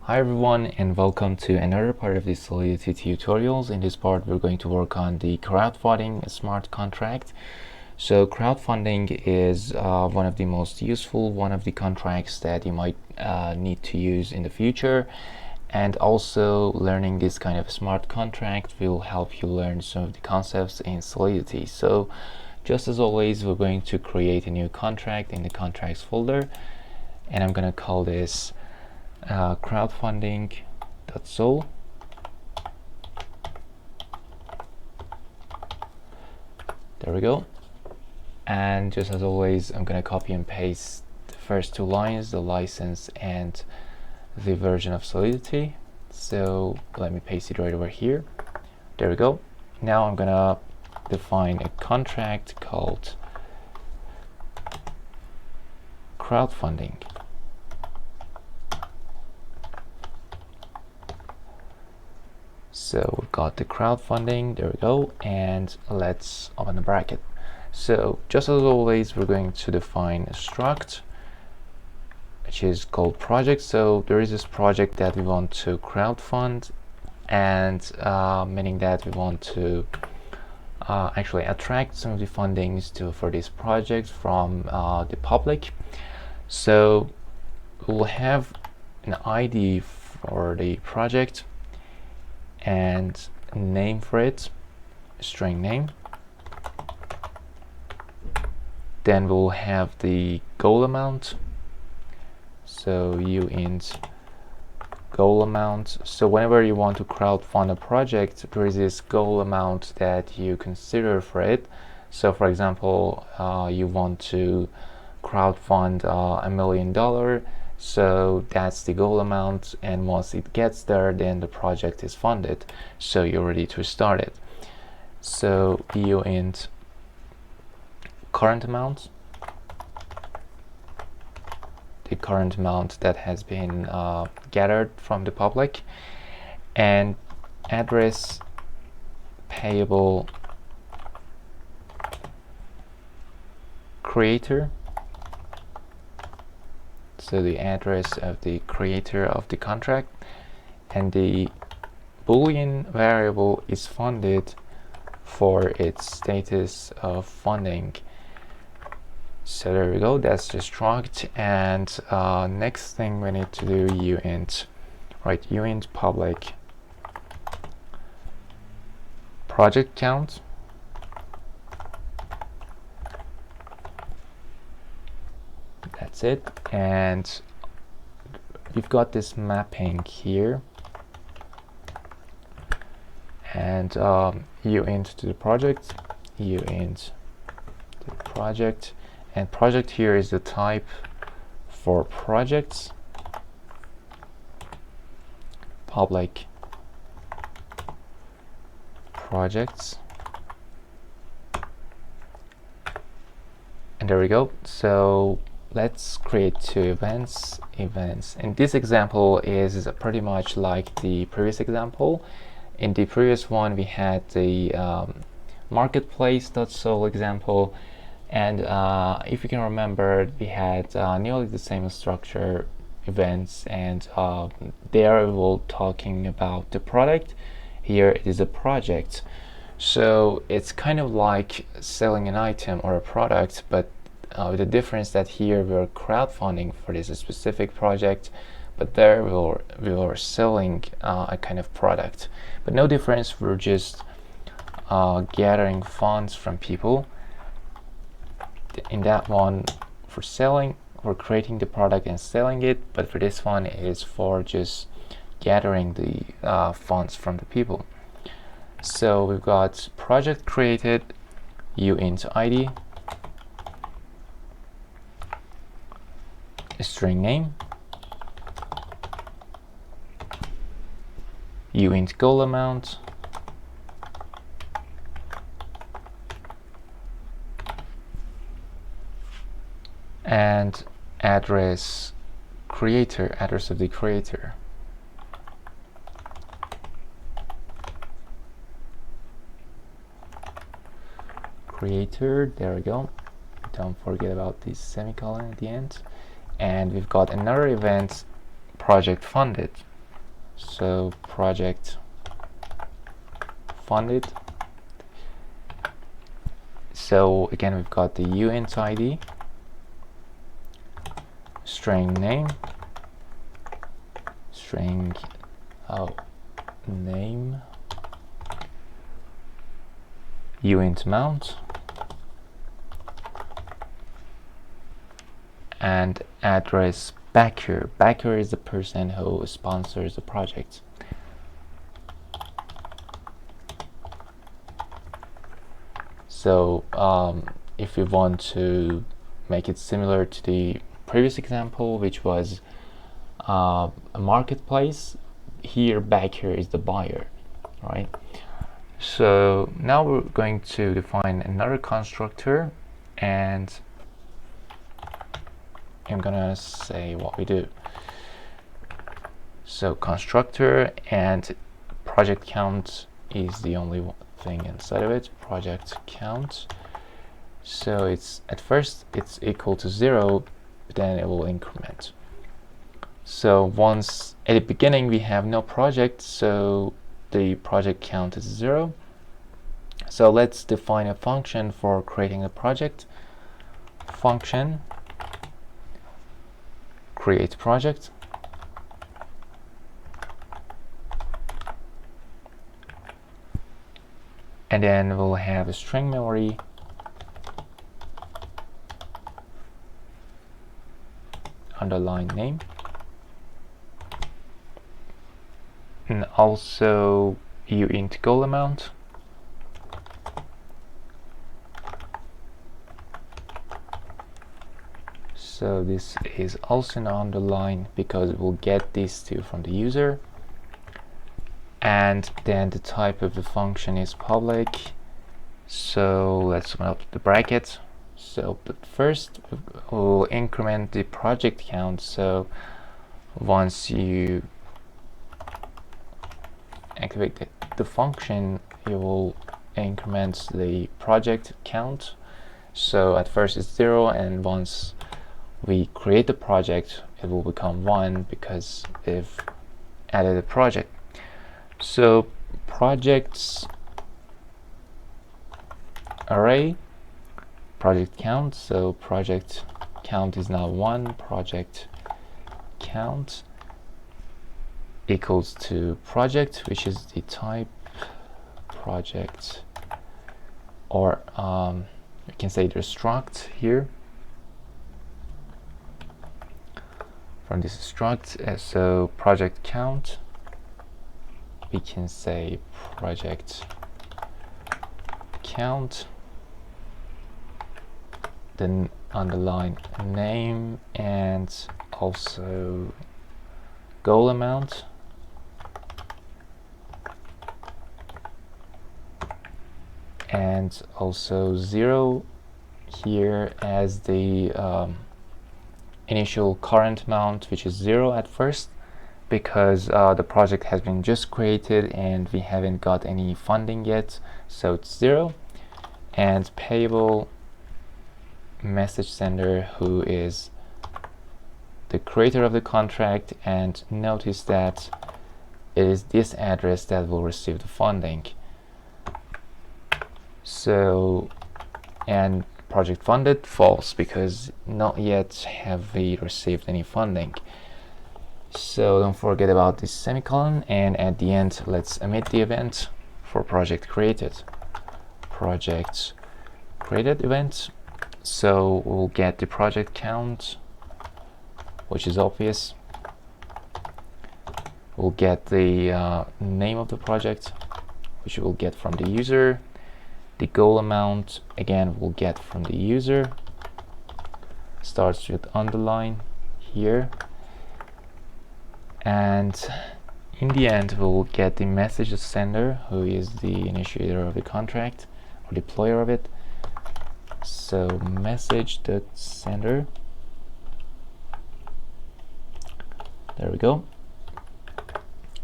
Hi everyone, and welcome to another part of the Solidity tutorials. In this part we're going to work on the crowdfunding smart contract. So crowdfunding is one of the most useful, one of the contracts that you might need to use in the future, and also learning this kind of smart contract will help you learn some of the concepts in Solidity. So just as always, we're going to create a new contract in the contracts folder, and I'm going to call this crowdfunding.sol. There we go. And just as always, I'm going to copy and paste the first two lines, the license and the version of Solidity. So let me paste it right over here. There we go. Now I'm going to define a contract called crowdfunding. So we've got the crowdfunding, there we go, and let's open the bracket. So just as always, we're going to define a struct, which is called project. So there is this project that we want to crowdfund, and meaning that we want to actually attract some of the fundings for this project from the public. So we'll have an ID for the project and a name for it, a string name. Then we'll have the goal amount, so uint goal amount. So whenever you want to crowdfund a project, there is this goal amount that you consider for it. So for example, you want to crowdfund $1 million, so that's the goal amount, and once it gets there, then the project is funded, so you're ready to start it. So uint current amount, the current amount that has been gathered from the public, and address payable creator, so the address of the creator of the contract, and the boolean variable is funded for its status of funding. So there we go, that's the struct. And next thing we need to do, uint public project count, that's it. And we've got this mapping here, and uint to the project, uint to the project, and project here is the type for projects, public projects, and there we go. So let's create two events. And this example is pretty much like the previous example. In the previous one, we had the marketplace.sol example, and if you can remember, we had nearly the same structure, events, and there we were talking about the product. Here it is a project. So it's kind of like selling an item or a product, but with the difference that here we're crowdfunding for this specific project, but there we were selling a kind of product. But no difference, we're just gathering funds from people. In that one, for selling, we're creating the product and selling it, but for this one it is for just gathering the funds from the people. So we've got project created, uint ID, a string name, uint goal amount, and address creator, address of the creator. There we go. Don't forget about the semicolon at the end. And we've got another event, project funded. So project funded. So again, we've got the uint ID, string name, string name, uint amount, and address backer. Backer is the person who sponsors the project. So if we want to make it similar to the previous example, which was a marketplace, here backer is the buyer, right? So now we're going to define another constructor, and I'm gonna say what we do. So constructor, and project count is the only thing inside of it, project count. So it's at first it's equal to 0, but then it will increment. So once at the beginning we have no project, so the project count is 0. So let's define a function for creating a project. Function create project, and then we'll have a string memory underline name, and also uint goal amount, so this is also an underline because we'll get these two from the user. And then the type of the function is public, so let's open up the bracket. So but first we'll increment the project count, so once you activate the function, it will increment the project count. So at first it's 0, and once we create the project it will become 1 because they've added a project. So projects array project count, so project count is now 1, project count equals to project, which is the type project, or you can say the struct here from this struct. So project count, we can say project count, then underline name, and also goal amount, and also 0 here as the initial current amount, which is 0 at first, because the project has been just created and we haven't got any funding yet, so it's 0. And payable message sender, who is the creator of the contract, and notice that it is this address that will receive the funding. So, and project funded, false, because not yet have we received any funding. So don't forget about this semicolon, and at the end let's emit the event for project created. Project created event. So we'll get the project count, which is obvious. We'll get the name of the project, which we'll get from the user. The goal amount, again, we'll get from the user. Starts with underline here. And in the end, we'll get the message sender, who is the initiator of the contract or deployer of it. So message.sender. There we go.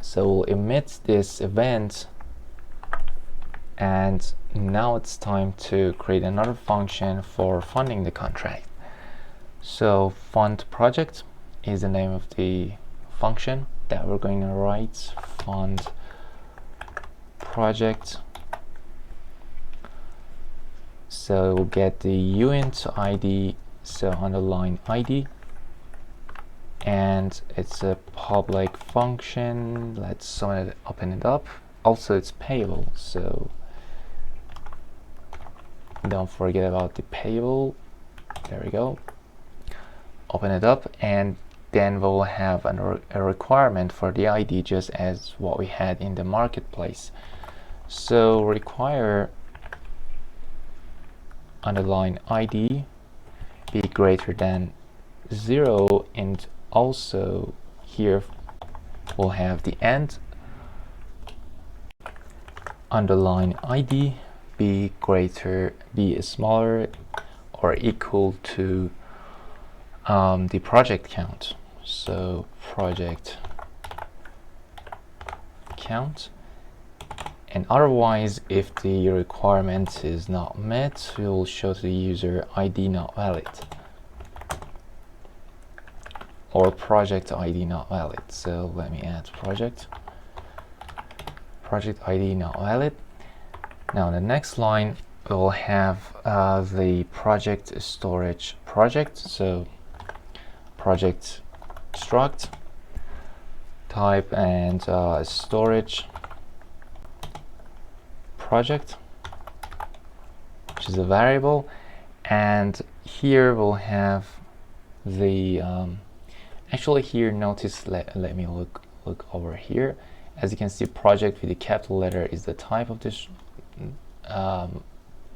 So we'll emit this event, and now it's time to create another function for funding the contract. So fund project is the name of the function. that we're going to write fund project. So we'll get the uint ID, so underline ID, and it's a public function. Let's open it up. Also, it's payable, so don't forget about the payable. There we go. Open it up, and then we'll have a requirement for the ID, just as what we had in the marketplace. So require underline ID be greater than 0, and also here we'll have the end underline ID be smaller or equal to the project count. So project count, and otherwise, if the requirement is not met, we will show to the user ID not valid or project ID not valid. So let me add project ID not valid. Now in the next line we'll have the project storage project. So project struct type and storage project, which is a variable, and here we'll have the actually here notice, let me look over here. As you can see, project with the capital letter is the type of this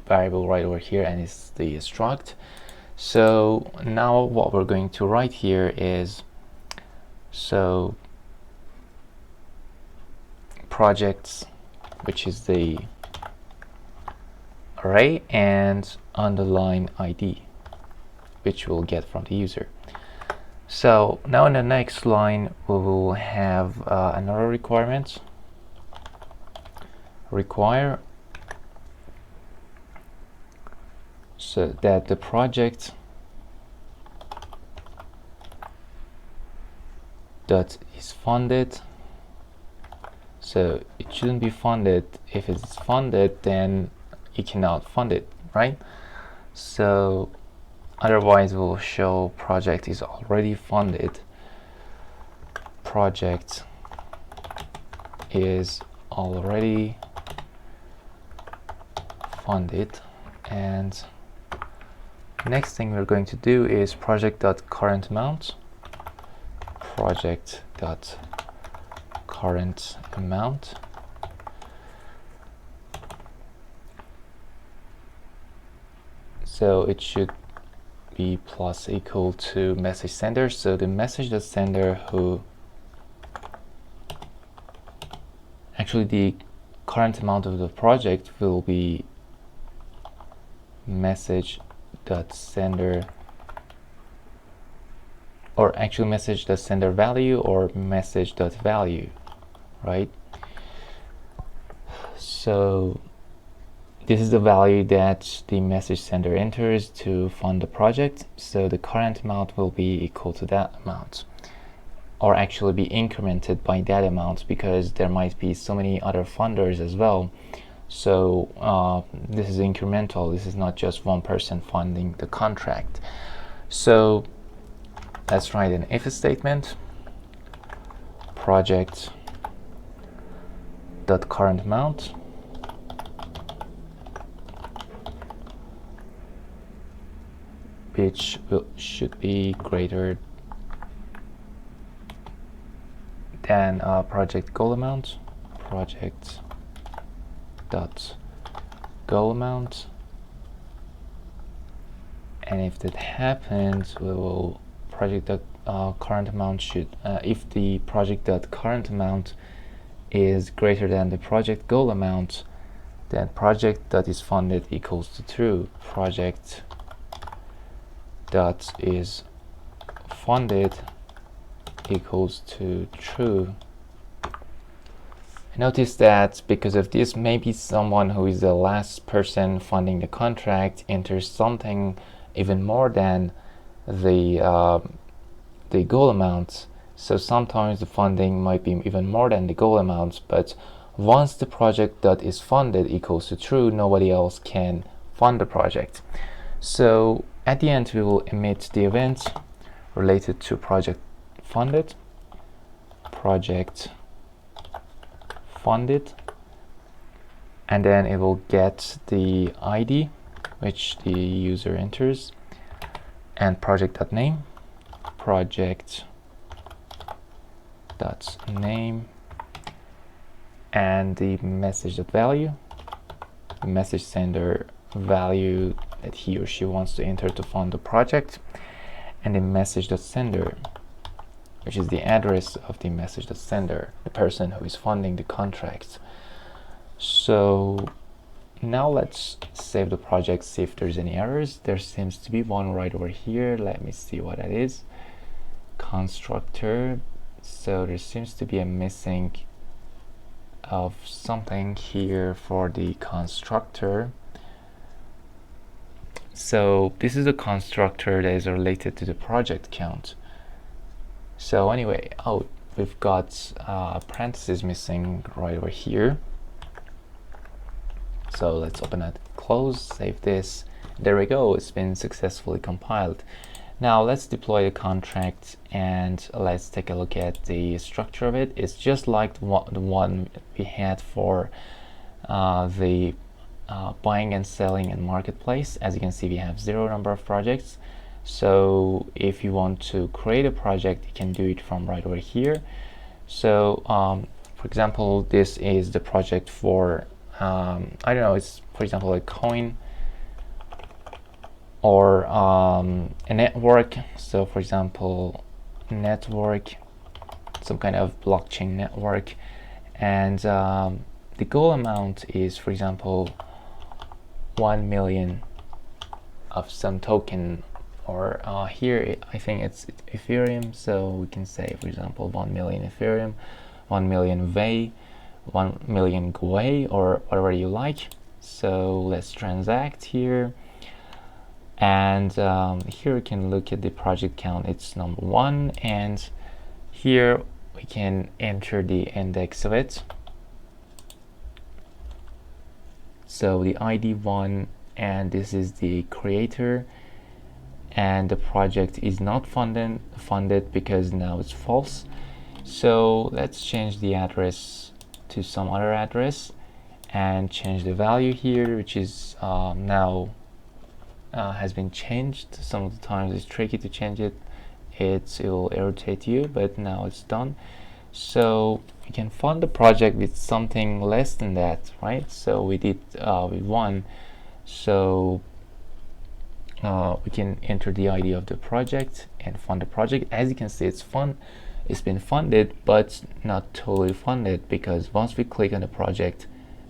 variable right over here, and it's the struct. So now what we're going to write here is, so projects, which is the array, and underline ID, which we'll get from the user. So now in the next line we will have another requirement. Require, so that the project that is funded, so it shouldn't be funded. If it's funded, then you cannot fund it, right? So otherwise we'll show project is already funded, project is already funded, and next thing we're going to do is project.currentAmount, project.currentAmount, so it should be plus equal to message sender. So the message sender who actually the current amount of the project will be message.sender, or actually message.sender value or message.value, right? So this is the value that the message sender enters to fund the project. So the current amount will be equal to that amount, or actually be incremented by that amount, because there might be so many other funders as well. So this is incremental. This is not just one person funding the contract. So let's write an if statement. Project.currentAmount which should be greater than project goal amount, project dot goal amount, and if that happens, we will project dot current amount should if the project dot current amount is greater than the project goal amount, then project that is funded equals to true. Project that is funded equals to true. Notice that because of this, maybe someone who is the last person funding the contract enters something even more than the goal amount. So sometimes the funding might be even more than the goal amounts, but once the project that is funded equals to true, nobody else can fund the project. So at the end, we will emit the event related to project funded, and then it will get the ID which the user enters, and project.name, project.name, and the message.value, the message sender value that he or she wants to enter to fund the project, and the message.sender, which is the address of the message.sender, the person who is funding the contract. So now let's save the project, see if there's any errors. There seems to be one right over here. Let me see what that is. Constructor. So there seems to be a missing of something here for the constructor. So this is a constructor that is related to the project count. So anyway, we've got parentheses missing right over here. So let's open that, close, save this. There we go, it's been successfully compiled. Now let's deploy the contract and let's take a look at the structure of it. It's just like the one we had for the buying and selling and marketplace. As you can see, we have 0 number of projects. So if you want to create a project, you can do it from right over here. So for example, this is the project for I don't know, it's for example a coin or a network. So for example, network, some kind of blockchain network, and the goal amount is, for example, 1 million of some token, or here I think it's Ethereum, so we can say, for example, 1 million Ethereum, 1 million VEI, 1 million GUI, or whatever you like. So let's transact here, and here we can look at the project count. It's number 1, and here we can enter the index of it. So the ID 1, and this is the creator, and the project is not funded because now it's false. So let's change the address to some other address and change the value here, which is now has been changed. Some of the times it's tricky to change it, it will irritate you, but now it's done. So we can fund the project with something less than that, right? So we did with 1, so we can enter the ID of the project and fund the project. As you can see, it's been funded, but not totally funded, because once we click on the project,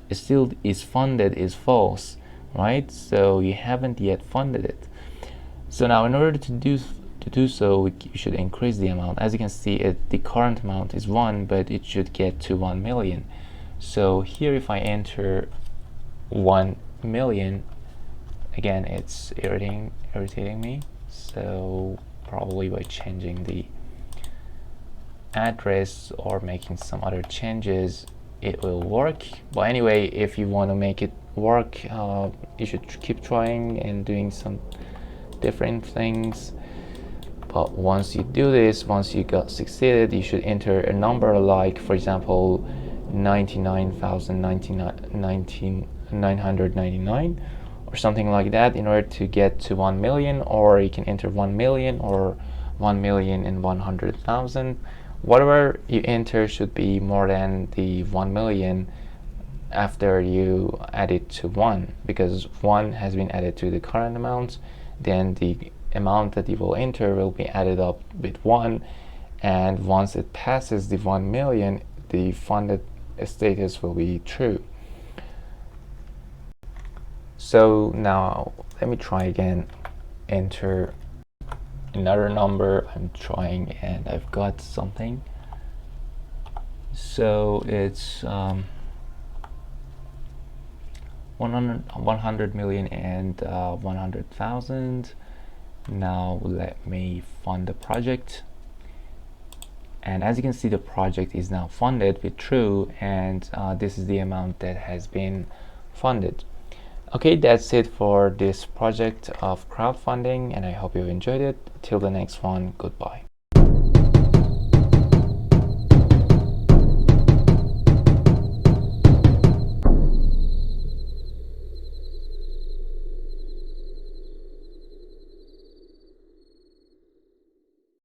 it still is funded is false, right? So you haven't yet funded it. So now in order to do so, you should increase the amount. As you can see, the current amount is 1, but it should get to 1 million. So here, if I enter 1 million, again, it's irritating me. So probably by changing the address or making some other changes, it will work. But anyway, if you want to make it work, you should keep trying and doing some different things. But once you do this, once you got succeeded, you should enter a number like, for example, 99,999 or something like that, in order to get to 1 million. Or you can enter 1 million or 1,100,000. Whatever you enter should be more than the 1 million after you add it to 1, because 1 has been added to the current amount. Then the amount that you will enter will be added up with 1, and once it passes the 1 million, the funded status will be true. So now let me try again, enter another number. I'm trying and I've got something. So it's 100 million and 100,000. Now let me fund the project. And as you can see, the project is now funded with True, and this is the amount that has been funded. Okay, that's it for this project of crowdfunding, and I hope you enjoyed it. Till the next one, goodbye.